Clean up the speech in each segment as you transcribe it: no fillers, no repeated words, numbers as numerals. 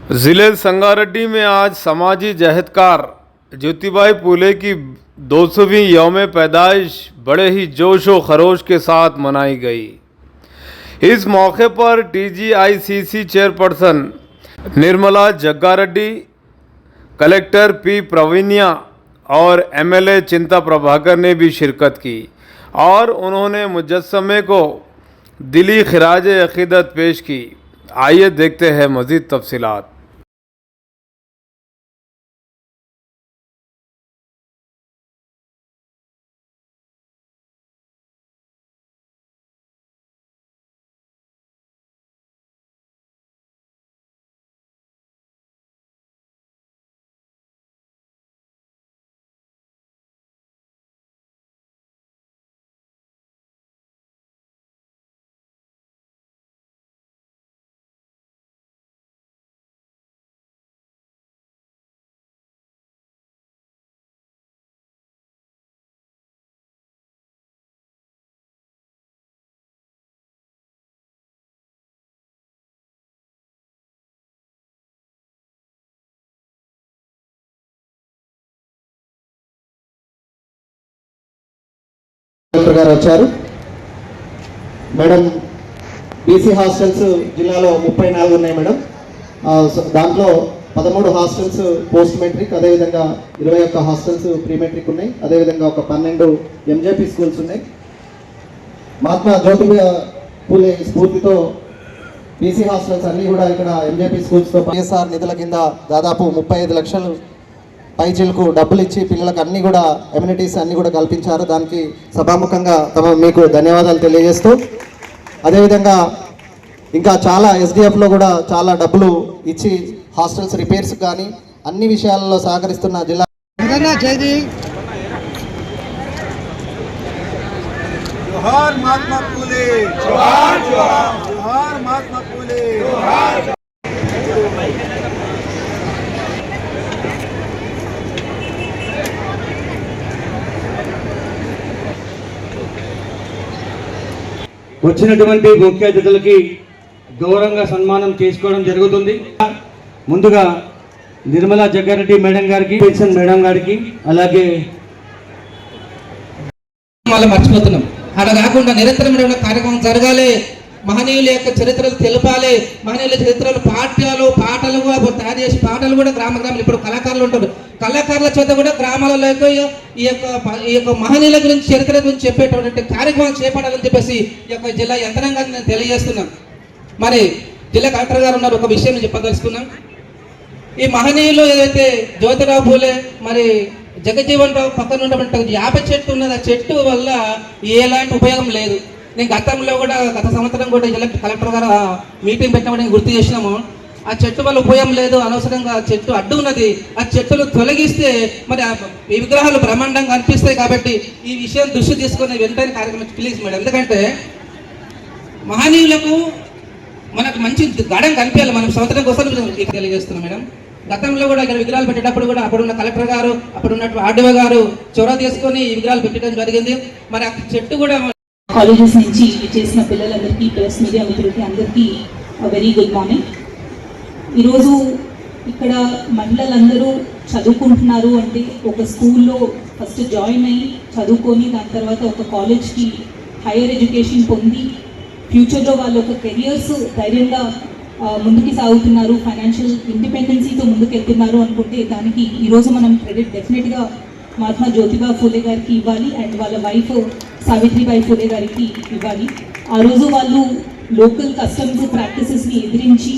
ज़िले संगारेड्डी में आज समाजी जहदकार ज्योतिबाई फूले की 200वीं यौम पैदाइश बड़े ही जोश व खरोश के साथ मनाई गई। इस मौके पर TGICC chairperson Nirmala Jaggareddy, collector P Praveenya और MLA चिंता प्रभाकर ने भी शिरकत की और उन्होंने मुजस्समे को दिली खिराज अक़ीदत पेश की। आइए देखते हैं मज़ीद तफसीलात। గారు వచ్చారు. మేడం బీసీ హాస్టల్స్ జిల్లాలో 34 ఉన్నాయి మేడం. దాంట్లో 13 హాస్టల్స్ పోస్ట్ మెట్రిక్, అదేవిధంగా 21 హాస్టల్స్ ప్రీ మెట్రిక్ ఉన్నాయి. అదేవిధంగా ఒక 12 ఎంజేపీ స్కూల్స్ ఉన్నాయి. మహాత్మా జ్యోతిబా ఫూలే స్ఫూర్తితో బీసీ హాస్టల్స్ అన్నీ కూడా ఇక్కడ ఎంజేపీ స్కూల్స్తో PSR నిధుల కింద దాదాపు 35 లక్షలు పైచిలకు డబ్బులు ఇచ్చి పిల్లలకు అన్నీ కూడా ఎమ్యూనిటీస్ అన్నీ కూడా కల్పించారు. దానికి సభాముఖంగా మీకు ధన్యవాదాలు తెలియజేస్తూ, అదేవిధంగా ఇంకా చాలా SDFలో కూడా చాలా డబ్బులు ఇచ్చి హాస్టల్స్ రిపేర్స్ కానీ అన్ని విషయాలలో సహకరిస్తున్న జిల్లా जोहार महात्मा फूले, जोहार जोहार, जोहार महात्मा फूले, जोहार। వచ్చినటువంటి ముఖ్య అతిథులకి గౌరవంగా సన్మానం చేసుకోవడం జరుగుతుంది. ముందుగా నిర్మలా జగ్గారెడ్డి మేడం గారికి, పెన్షన్ మేడం గారికి, అలాగే మళ్ళీ మర్చిపోతున్నాం. అలా కాకుండా నిరంతరమైన కార్యక్రమం జరగాలి. మహనీయుల యొక్క చరిత్రలు తెలపాలి. మహనీయుల చరిత్రలు పాటలు కూడా తయారు చేసి పాటలు కూడా గ్రామాలు ఇప్పుడు కళాకారులు ఉంటారు. కళాకారుల చేత కూడా గ్రామాలలో ఈ యొక్క మహనీయుల గురించి చరిత్ర గురించి చెప్పేటటువంటి కార్యక్రమాలు చేపట్టాలని చెప్పేసి ఈ యొక్క జిల్లా యంత్రాంగాన్ని నేను తెలియజేస్తున్నాం. మరి జిల్లా కలెక్టర్ గారు ఉన్నారు, ఒక విషయం చెప్పదలుచుకున్నాం. ఈ మహనీయులు ఏదైతే జ్యోతిరావు ఫూలే మరి జగజ్జీవన్ రావు పక్కన ఉన్నటువంటి యాప చెట్టు ఉన్నది. ఆ చెట్టు వల్ల ఎలాంటి ఉపయోగం లేదు. నేను గతంలో కూడా గత సంవత్సరం కూడా జిల్లా కలెక్టర్ గారు మీటింగ్ పెట్టినప్పుడు గుర్తు చేసినాము. ఆ చెట్టు వల్ల ఉపయోగం లేదు, అనవసరంగా ఆ చెట్టు అడ్డు ఉన్నది. ఆ చెట్టును తొలగిస్తే మరి ఈ విగ్రహాలు బ్రహ్మాండంగా అనిపిస్తాయి. కాబట్టి ఈ విషయం దృష్టి తీసుకుని వెంటనే కార్యక్రమం ప్లీజ్ మేడం. ఎందుకంటే మహనీయులకు మనకు మంచి గడం కనిపించాలి. మనం సంవత్సరం కోసం తెలియజేస్తున్నాం మేడం. గతంలో కూడా ఇక్కడ విగ్రహాలు పెట్టేటప్పుడు కూడా అప్పుడున్న కలెక్టర్ గారు, అప్పుడున్నట్టు ఆర్డీఓ గారు చొరవ తీసుకొని ఈ విగ్రహాలు పెట్టడం జరిగింది. మరి ఆ చెట్టు కూడా కాలేజెస్ నుంచి చేసిన పిల్లలందరికీ, ప్రెస్ మీడియా మిత్రులకి అందరికీ వెరీ గుడ్ మార్నింగ్. ఈరోజు ఇక్కడ మహిళలందరూ చదువుకుంటున్నారు అంటే ఒక స్కూల్లో ఫస్ట్ జాయిన్ అయ్యి చదువుకొని దాని తర్వాత ఒక కాలేజ్కి హైయర్ ఎడ్యుకేషన్ పొంది ఫ్యూచర్లో వాళ్ళు ఒక కెరియర్స్ ధైర్యంగా ముందుకు సాగుతున్నారు, ఫైనాన్షియల్ ఇండిపెండెన్సీతో ముందుకు వెళ్తున్నారు అనుకుంటే దానికి ఈరోజు మనం క్రెడిట్ డెఫినెట్గా మహాత్మా జ్యోతిబా ఫూలే గారికి ఇవ్వాలి అండ్ వాళ్ళ వైఫ్ సావిత్రిబాయి ఫూలే గారికి ఇవ్వాలి. ఆ రోజు వాళ్ళు లోకల్ కస్టమ్స్ ప్రాక్టీసెస్ని ఎదిరించి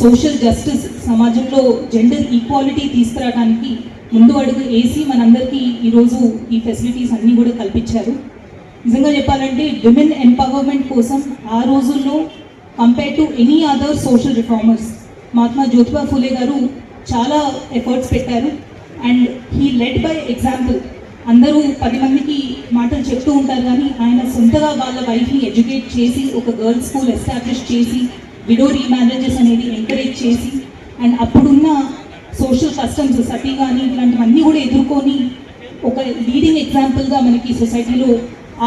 సోషల్ జస్టిస్, సమాజంలో జెండర్ ఈక్వాలిటీ తీసుకురావడానికి ముందు అడుగు వేసి మనందరికీ ఈరోజు ఈ ఫెసిలిటీస్ అన్నీ కూడా కల్పించారు. నిజంగా చెప్పాలంటే విమెన్ ఎంపవర్మెంట్ కోసం ఆ రోజుల్లో compare to any other social reformers Mahatma Jyotiba Phule గారు చాలా ఎఫర్ట్స్ పెట్టారు and he led by example. అందరూ 10 మందికి మాటలు చెప్తూ ఉంటారు కానీ ఆయన సొంతగా వాళ్ళ వైఫ్ని ఎడ్యుకేట్ చేసి ఒక గర్ల్స్ స్కూల్ ఎస్టాబ్లిష్ చేసి విడో రీమ్యారేజెస్ అనేది ఎంకరేజ్ చేసి అండ్ అప్పుడున్న సోషల్ కస్టమ్స్ సతీ కానీ ఇట్లాంటివన్నీ కూడా ఎదుర్కొని ఒక లీడింగ్ ఎగ్జాంపుల్గా మనకి సొసైటీలో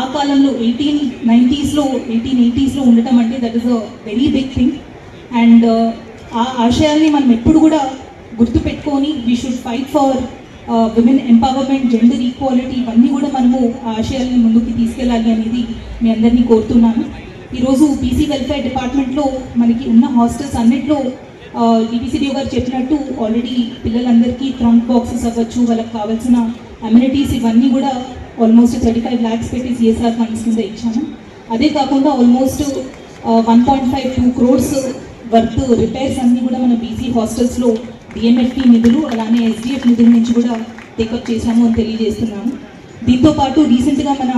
ఆ కాలంలో 1880s ఉండటం అంటే that is a very big thing. And ఆ ఆశయాల్ని మనం ఎప్పుడు కూడా గుర్తుపెట్టుకొని we should fight for women empowerment, gender equality, ఇవన్నీ కూడా మనము ఆ ఆశయాల్ని ముందుకు తీసుకెళ్ళాలి అనేది మీ అందరినీ కోరుతున్నాను. ఈరోజు బీసీ వెల్ఫేర్ డిపార్ట్మెంట్లో మనకి ఉన్న హాస్టల్స్ అన్నింటిలో డిపిసిడిఓ గారు చెప్పినట్టు ఆల్రెడీ పిల్లలందరికీ ట్రంక్ బాక్సెస్ అవ్వచ్చు, వాళ్ళకి కావాల్సిన అమ్యూనిటీస్ ఇవన్నీ కూడా ఆల్మోస్ట్ 35 lakhs పెట్టి సిఎస్ఆర్ ఫండ్స్ కింద ఇచ్చాము. అదే కాకుండా ఆల్మోస్ట్ 1.52 crores వర్త్ రిపేర్స్ అన్నీ కూడా మన బీసీ హాస్టల్స్లో డిఎంఎఫ్టీ నిధులు అలానే ఎస్డిఎఫ్ నిధుల నుంచి కూడా టేకప్ చేశాము అని తెలియజేస్తున్నాము. దీంతోపాటు రీసెంట్గా మన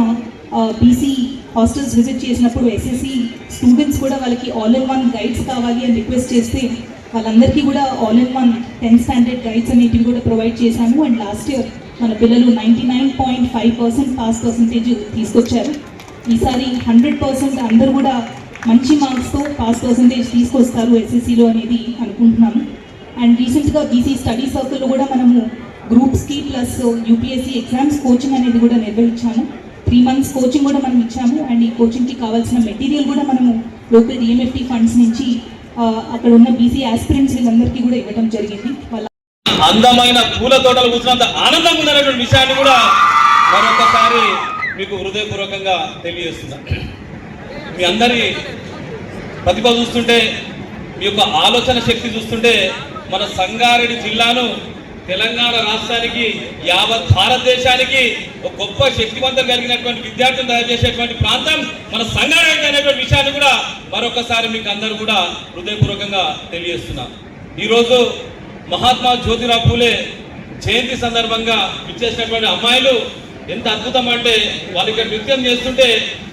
బీసీ హాస్టల్స్ విజిట్ చేసినప్పుడు ఎస్ఎస్సి స్టూడెంట్స్ కూడా వాళ్ళకి ఆల్ ఇన్ వన్ గైడ్స్ కావాలి అని రిక్వెస్ట్ చేస్తే వాళ్ళందరికీ కూడా all in one 10th standard guides అనేటివి కూడా ప్రొవైడ్ చేశాము. అండ్ లాస్ట్ ఇయర్ మన పిల్లలు 99.5% పాస్ పర్సంటేజ్ తీసుకొచ్చారు. ఈసారి 100% అందరూ కూడా మంచి మార్క్స్తో పాస్ పర్సంటేజ్ తీసుకొస్తారు ఎస్ఎస్సిలో అనేది అనుకుంటున్నాము. అండ్ రీసెంట్గా బీసీ స్టడీ సర్కిల్లో కూడా మనము గ్రూప్స్కి ప్లస్ యూపీఎస్సీ ఎగ్జామ్స్ కోచింగ్ అనేది కూడా నిర్వహించాము. 3 months కోచింగ్ కూడా మనం ఇచ్చాము. అండ్ ఈ కోచింగ్కి కావాల్సిన మెటీరియల్ కూడా మనము లోకల్ డిఎంఎఫ్టీ ఫండ్స్ నుంచి అక్కడ ఉన్న బీసీ ఆస్పిరెంట్స్ వీళ్ళందరికీ కూడా ఇవ్వడం జరిగింది. వాళ్ళ అందమైన పూల తోటలు కూర్చున్నంత ఆనందంగా ఉందనేటువంటి విషయాన్ని కూడా మరొకసారి మీకు హృదయపూర్వకంగా తెలియజేస్తున్నా. మీ అందరి ప్రతిభ చూస్తుంటే, మీ యొక్క ఆలోచన శక్తి చూస్తుంటే మన సంగారెడ్డి జిల్లాను తెలంగాణ రాష్ట్రానికి, యావత్ భారతదేశానికి ఒక గొప్ప శక్తివంతం కలిగినటువంటి విద్యార్థులను తయారు చేసేటువంటి ప్రాంతం మన సంగారెడ్డి అనేటువంటి విషయాన్ని కూడా మరొకసారి మీకు అందరూ కూడా హృదయపూర్వకంగా తెలియజేస్తున్నా. ఈరోజు మహాత్మా జ్యోతిరావు పూలే జయంతి సందర్భంగా ఇచ్చేసినటువంటి అమ్మాయిలు ఎంత అద్భుతం అంటే, వాళ్ళు ఇక్కడ నృత్యం చేస్తుంటే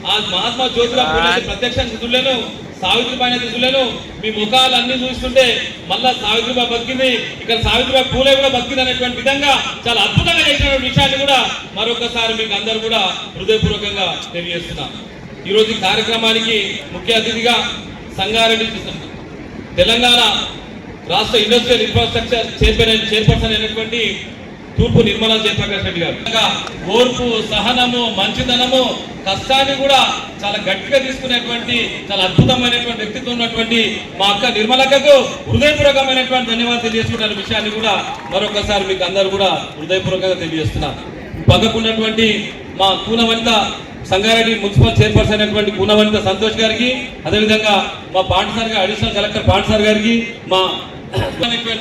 ఆ మహాత్మా జ్యోతిరావు పూలే ప్రత్యక్ష నిధులను, సావిత్రిబాయి నిధులను మీ ముఖాలు అన్ని చూస్తుంటే మళ్ళా సావిత్రిబాయి బతికింది, ఇక్కడ సావిత్రిబాయి పూలే కూడా బతికింది అనేటువంటి విధంగా చాలా అద్భుతంగా చేసినటువంటి విషయాన్ని కూడా మరొకసారి మీకు అందరూ కూడా హృదయపూర్వకంగా తెలియజేస్తున్నాం. ఈరోజు ఈ కార్యక్రమానికి ముఖ్య అతిథిగా సంగారెడ్డి తెలంగాణ రాష్ట్ర ఇండస్ట్రియల్ ఇన్ఫ్రాస్ట్రక్చర్ చైర్పర్సన్ అయినటువంటి తూర్పు నిర్మలా జయప్రకాష్ రెడ్డి గారు ఓర్పు, సహనము, మంచితనము, కష్టాన్ని కూడా చాలా గట్టిగా తీసుకునేటువంటి చాలా అద్భుతమైనటువంటి వ్యక్తిత్వం ఉన్నటువంటి మా అక్క నిర్మలక్కకు హృదయపూర్వకమైనటువంటి ధన్యవాదాలు తెలియజేస్తున్న విషయాన్ని కూడా మరొకసారి మీకు అందరూ కూడా హృదయపూర్వకంగా తెలియజేస్తున్నారు. పక్కకున్నటువంటి మా కూనవనిత సంగారెడ్డి మున్సిపల్ చైర్పర్సన్ అయినటువంటి కూనవనిత సంతోష్ గారికి, అదేవిధంగా మా పాండ్సార్ గారు, అడిషనల్ కలెక్టర్ పాండ్సార్ గారికి, మా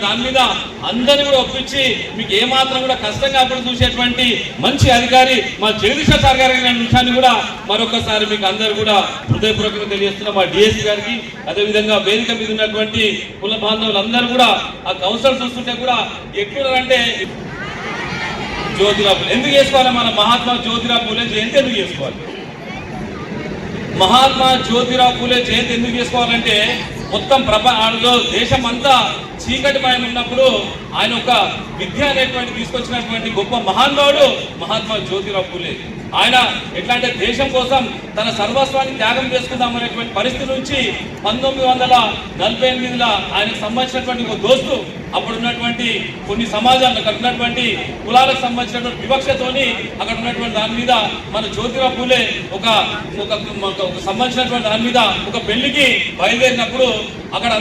దాని మీద అందరినీ కూడా ఒప్పించి మీకు ఏమాత్రం కూడా కష్టం కాకుండా చూసేటువంటి మంచి అధికారి మా జగదీశ్వర్ సార్ గారి విషయాన్ని కూడా మరొకసారి మీకు అందరూ కూడా హృదయపూర్వకంగా తెలియజేస్తున్నాం. మా డిఎస్పీ గారికి, అదేవిధంగా వేదిక మీద ఉన్నటువంటి కుల బాంధవులందరూ కూడా ఆ కౌన్సిలర్ చూస్తుంటే కూడా ఎట్లున్నారంటే, జ్యోతిరావు పూలే ఎందుకు చేసుకోవాలి, మన మహాత్మా జ్యోతిరావు పూలే జయంతి ఎందుకు చేసుకోవాలి, మహాత్మా జ్యోతిరావు పూలే జయంతి ఎందుకు చేసుకోవాలంటే మొత్తం దేశం అంతా చీకటిమయం ఉన్నప్పుడు ఆయన ఒక విద్య అనేటువంటి తీసుకొచ్చినటువంటి గొప్ప మహానుభావుడు మహాత్మా జ్యోతిరావు పూలే. ఆయన ఎట్లా అంటే దేశం కోసం తన సర్వస్వాన్ని త్యాగం చేసుకుందామనేటువంటి పరిస్థితి నుంచి 1948లో ఆయనకు సంబంధించినటువంటి ఒక దోస్తు, అప్పుడు ఉన్నటువంటి కొన్ని సమాజాలు, అక్కడ ఉన్నటువంటి కులాలకు సంబంధించినటువంటి వివక్షతోని అక్కడ ఉన్నటువంటి దాని మీద మన జ్యోతిరావు పూలే ఒక సంబంధించినటువంటి దాని మీద ఒక పెళ్లికి బయలుదేరినప్పుడు అక్కడ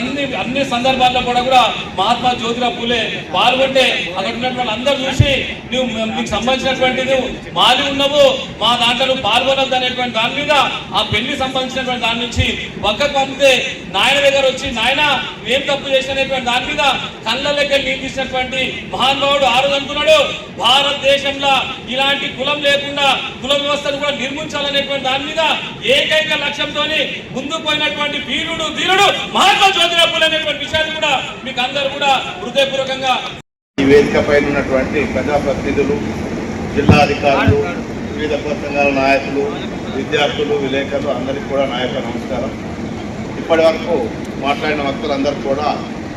అన్ని సందర్భాల్లో కూడా మహాత్మా జ్యోతిరావు పూలే పాల్గొంటే అక్కడ ఉన్నటువంటి అందరూ చూసి నువ్వు నీకు సంబంధించినటువంటి నువ్వు మాలి ఉన్నావు, మా దాంట్లో పాల్గొనద్దు అనేటువంటి దాని మీద ఆ పెళ్లి సంబంధించినటువంటి దాని నుంచి పక్కకు పంపితే నాయన దగ్గర వచ్చి నాయన ఏం తప్పు చేసినటువంటి దాని మీద కళ్ళకి నీళ్ళు తీసినటువంటి మహానుభావుడు ఆ రోజు అనుకున్నాడు, భారతదేశంలో ఇలాంటి కులం లేకుండా కుల వ్యవస్థను కూడా నిర్మించాలనేటువంటి దాని మీద ఏకైక లక్ష్యంతో ముందుకు పోయినటువంటి వీరుడు ధీరుడు మహాత్మా జ్యోతిరావు పూలే అనేటువంటి విషయాన్ని కూడా మీకు అందరూ కూడా హృదయపూర్వకంగా. ఈ వేదిక పైన ఉన్నటువంటి ప్రజాప్రతినిధులు, జిల్లా అధికారులు, వివిధ సంఘాల నాయకులు, విద్యార్థులు, విలేకరులు అందరికీ కూడా నా యొక్క నమస్కారం. ఇప్పటి వరకు మాట్లాడిన వక్తలందరూ కూడా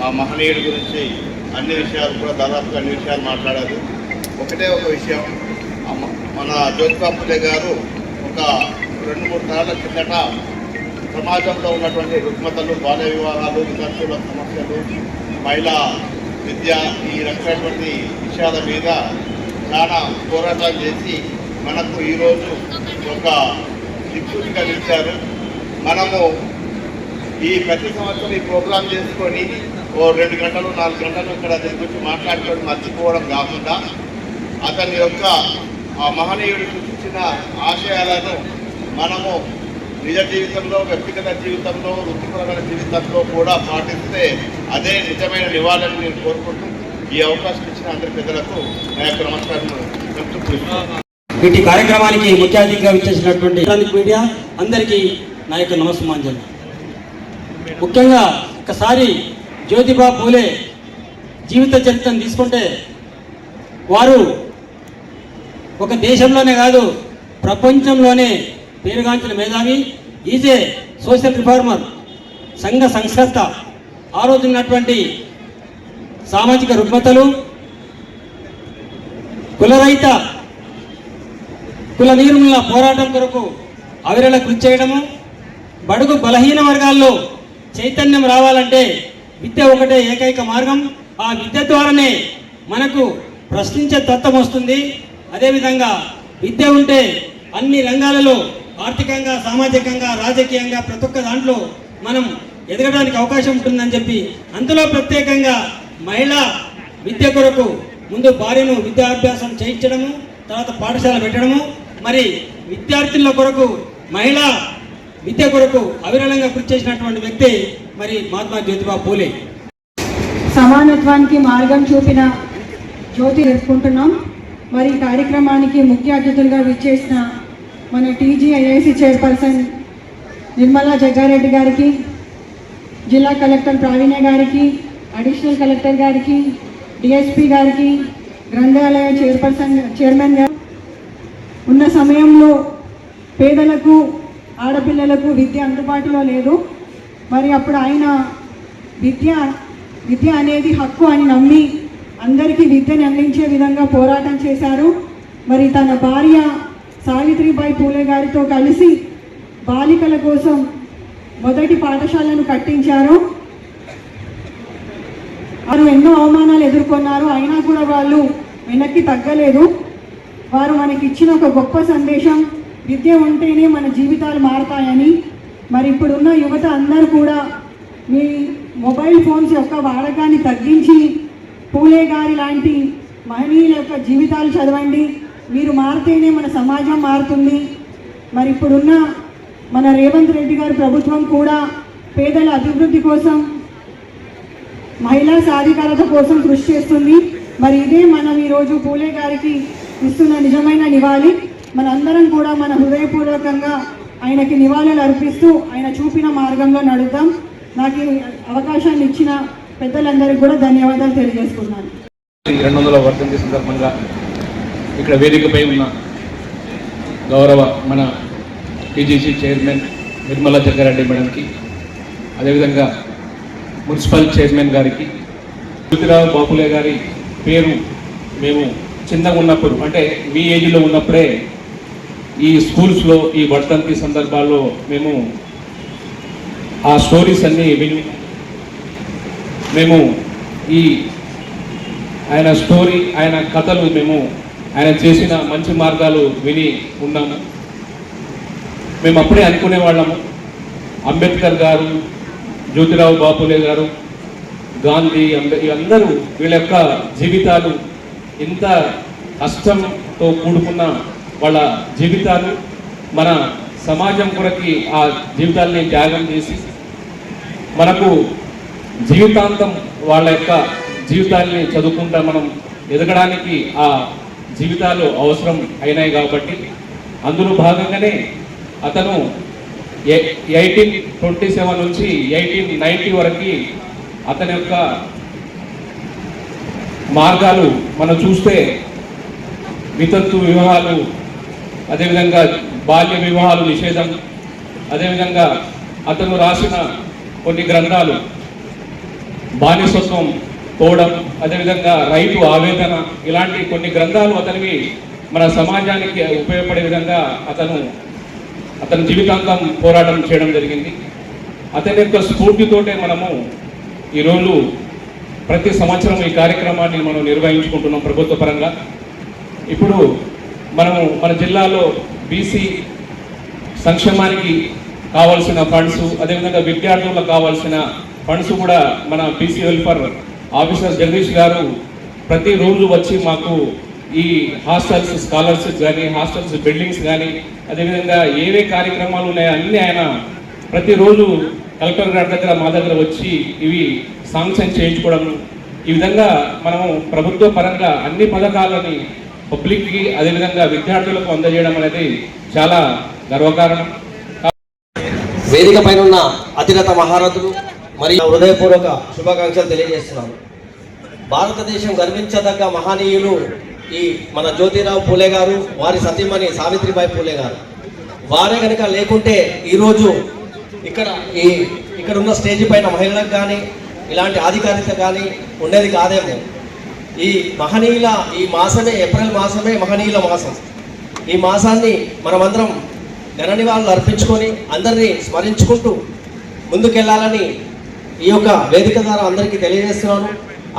ఆ మహనీయుడి గురించి అన్ని విషయాలు కూడా దాదాపుగా అన్ని విషయాలు మాట్లాడారు. ఒకటే ఒక విషయం, మన జ్యోతిరావు పూలే గారు ఒక 2-3 తరాల కిందట సమాజంలో ఉన్నటువంటి రుగ్మతలు, బాల్య వివాహాలు, విద్యార్థుల సమస్యలు, మహిళా విద్య, ఈ రకమైనటువంటి విషయాల మీద చాలా పోరాటాలు చేసి మనకు ఈరోజు ఒక దిక్సూచిగా నిలిచారు. మనము ఈ ప్రతి సంవత్సరం ఈ ప్రోగ్రాం చేసుకొని ఓ 2 గంటలు 4 గంటలు ఇక్కడ దీని గురించి మాట్లాడుకొని మర్చిపోవడం కాకుండా అతని యొక్క ఆ మహనీయుడు సృష్టించిన ఆశయాలను మనము నిజ జీవితంలో, వ్యక్తిగత జీవితంలో, వృత్తిపరమైన జీవితంలో కూడా పాటిస్తే అదే నిజమైన నివాళని నేను కోరుకుంటూ ఈ అవకాశం ఇచ్చిన అందరి పెద్దలకు నా యొక్క నమస్కారం చెప్తూ వీటి కార్యక్రమానికి ముఖ్య అతిథిగా విచ్చేసినటువంటి ఎలక్ట్రానిక్ మీడియా అందరికీ నా యొక్క నమస్సుమాంజలి. ముఖ్యంగా ఒకసారి జ్యోతిబా పూలే జీవిత చరిత్రను తీసుకుంటే వారు ఒక దేశంలోనే కాదు ప్రపంచంలోనే పేరుగాంచిన మేధావి. ఈజే సోషల్ రిఫార్మర్, సంఘ సంస్కర్త. ఆ రోజు ఉన్నటువంటి సామాజిక రుగ్మతలు, కులరహిత కుల నిర్మూలన పోరాటం కొరకు అవిరళ కృషి చేయడము, బడుగు బలహీన వర్గాల్లో చైతన్యం రావాలంటే విద్య ఒకటే ఏకైక మార్గం. ఆ విద్య ద్వారానే మనకు ప్రశ్నించే తత్వం వస్తుంది. అదేవిధంగా విద్య ఉంటే అన్ని రంగాలలో ఆర్థికంగా, సామాజికంగా, రాజకీయంగా ప్రతి ఒక్క దాంట్లో మనం ఎదగడానికి అవకాశం ఉంటుందని చెప్పి అందులో ప్రత్యేకంగా మహిళా విద్య కొరకు ముందు భార్యను విద్యాభ్యాసం చేయించడము, తర్వాత పాఠశాల పెట్టడము, మరి విద్యార్థుల కొరకు మహిళా విద్య కొరకు అవిరళంగా కృషి చేసినటువంటి వ్యక్తి మరి మహాత్మా జ్యోతిబా పూలే. సమానత్వానికి మార్గం చూపిన జ్యోతి జరుపుకుంటున్నాం. మరి ఈ కార్యక్రమానికి ముఖ్య అతిథులుగా విచ్చేసిన మన టీజీఐఐసి చైర్పర్సన్ నిర్మలా జగ్గారెడ్డి గారికి, జిల్లా కలెక్టర్ ప్రావీణ్య గారికి, అడిషనల్ కలెక్టర్ గారికి, డిఎస్పీ గారికి, గ్రంథాలయ చైర్మన్ గారు ఉన్న సమయంలో పేదలకు, ఆడపిల్లలకు విద్య అందుబాటులో లేదు. మరి అప్పుడు ఆయన విద్య అనేది హక్కు అని నమ్మి అందరికీ విద్యను అందించే విధంగా పోరాటం చేశారు. మరి తన భార్య సావిత్రిబాయి పూలే గారితో కలిసి బాలికల కోసం మొదటి పాఠశాలను కట్టించారు. వారు ఎన్నో అవమానాలు ఎదుర్కొన్నారు, అయినా కూడా వాళ్ళు వెనక్కి తగ్గలేదు. వారు మనకి ఇచ్చిన ఒక గొప్ప సందేశం, విద్య ఉంటేనే మన జీవితాలు మారతాయని. మరి ఇప్పుడున్న యువత అందరూ కూడా మీ మొబైల్ ఫోన్స్ యొక్క వాడకాన్ని తగ్గించి పూలే గారి లాంటి మహనీయుల యొక్క జీవితాలు చదవండి. మీరు మారితేనే మన సమాజం మారుతుంది. మరి ఇప్పుడున్న మన రేవంత్ రెడ్డి గారి ప్రభుత్వం కూడా పేదల అభివృద్ధి కోసం, మహిళా సాధికారత కోసం కృషి చేస్తుంది. మరి ఇదే మనం ఈరోజు పూలే గారికి ఇస్తున్న నిజమైన నివాళి. మనందరం కూడా మన హృదయపూర్వకంగా ఆయనకి నివాళులు అర్పిస్తూ ఆయన చూపిన మార్గంలో నడుద్దాం. నాకు ఈ అవకాశాన్ని ఇచ్చిన పెద్దలందరికీ కూడా ధన్యవాదాలు తెలియజేసుకున్నాను. 200వ వర్ధంతి సందర్భంగా ఇక్కడ వేదికపై ఉన్న గౌరవ మన టీజీసీ చైర్మన్ నిర్మలా జగ్గారెడ్డి మేడంకి, అదేవిధంగా మున్సిపల్ చైర్మన్ గారికి, జ్యోతిరావు బాపులే గారి పేరు మేము చిన్నగా ఉన్నప్పుడు, అంటే మీ ఏజ్లో ఉన్నప్పుడే ఈ స్కూల్స్లో ఈ వర్ధంతి సందర్భాల్లో మేము ఆ స్టోరీస్ అన్నీ విని మేము ఈ ఆయన స్టోరీ, ఆయన కథలు మేము ఆయన చేసిన మంచి మార్గాలు విని ఉన్నాము. మేము అప్పుడే అనుకునేవాళ్ళము, అంబేద్కర్ గారు, జ్యోతిరావు బాపులే గారు, గాంధీ, అందరూ వీళ్ళ యొక్క జీవితాలు ఇంత కష్టంతో కూడుకున్న వాళ్ళ జీవితాలు మన సమాజం కొరకి ఆ జీవితాలని త్యాగం చేసి మనకు జీవితాంతం వాళ్ళ యొక్క జీవితాల్ని చదువుకుంటా మనం ఎదగడానికి ఆ జీవితాలు అవసరం అయినాయి. కాబట్టి అందులో భాగంగానే అతను 1827 నుంచి 1890 వరకు అతని యొక్క మార్గాలు మనం చూస్తే వితంతు వివాహాలు, అదేవిధంగా బాల్య వివాహాలు నిషేధం, అదేవిధంగా అతను రాసిన కొన్ని గ్రంథాలు బానిసత్వం పోవడం, అదేవిధంగా రైతు ఆవేదన, ఇలాంటి కొన్ని గ్రంథాలు అతనివి మన సమాజానికి ఉపయోగపడే విధంగా అతని జీవితాంతం పోరాటం చేయడం జరిగింది. అతని యొక్క స్ఫూర్తితోటే మనము ఈరోజు ప్రతి సంవత్సరం ఈ కార్యక్రమాన్ని మనం నిర్వహించుకుంటున్నాం ప్రభుత్వ పరంగా. ఇప్పుడు మనము మన జిల్లాలో బీసీ సంక్షేమానికి కావాల్సిన ఫండ్స్, అదేవిధంగా విద్యార్థులకు కావాల్సిన ఫండ్స్ కూడా మన బీసీ వెల్ఫేర్ ఆఫీసర్ జగదీష్ గారు ప్రతిరోజు వచ్చి మాకు ఈ హాస్టల్స్ స్కాలర్షిప్స్ కానీ హాస్టల్స్ బిల్డింగ్స్ కానీ అదేవిధంగా ఏవే కార్యక్రమాలు ఉన్నాయో అన్నీ ఆయన ప్రతిరోజు కలెక్టర్ గారి దగ్గర మా దగ్గర వచ్చి ఇవి శాంక్షన్ చేయించుకోవడం, ఈ విధంగా మనము ప్రభుత్వ పరంగా అన్ని పథకాలని పబ్లిక్కి అదేవిధంగా విద్యార్థులకు అందజేయడం అనేది చాలా గర్వకారణం. వేదిక పైన ఉన్న అతిరథ మహారథులు మరియు హృదయపూర్వక శుభాకాంక్షలు తెలియజేస్తున్నాను. భారతదేశం గర్వించదగ్గ మహనీయులు ఈ మన జ్యోతిరావు పూలే గారు, వారి సతీమణి సావిత్రిబాయి పూలే గారు. వారే కనుక లేకుంటే ఈరోజు ఇక్కడ ఉన్న స్టేజ్ పైన మహిళలకు కానీ ఇలాంటి ఆధికారికత కానీ ఉండేది కాదేమో. ఈ మహనీయుల ఈ మాసమే, ఏప్రిల్ మాసమే మహనీయుల మాసం. ఈ మాసాన్ని మనమందరం ఘన నివాళులు అర్పించుకొని అందరినీ స్మరించుకుంటూ ముందుకెళ్లాలని ఈ యొక్క వేదిక ద్వారా అందరికీ తెలియజేస్తున్నాను.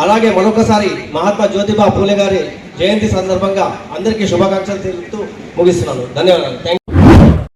అలాగే మరొకసారి మహాత్మా జ్యోతిబా పూలే గారి జయంతి సందర్భంగా అందరికీ శుభాకాంక్షలు తెలుపుతూ ముగిస్తున్నాను. ధన్యవాదాలు.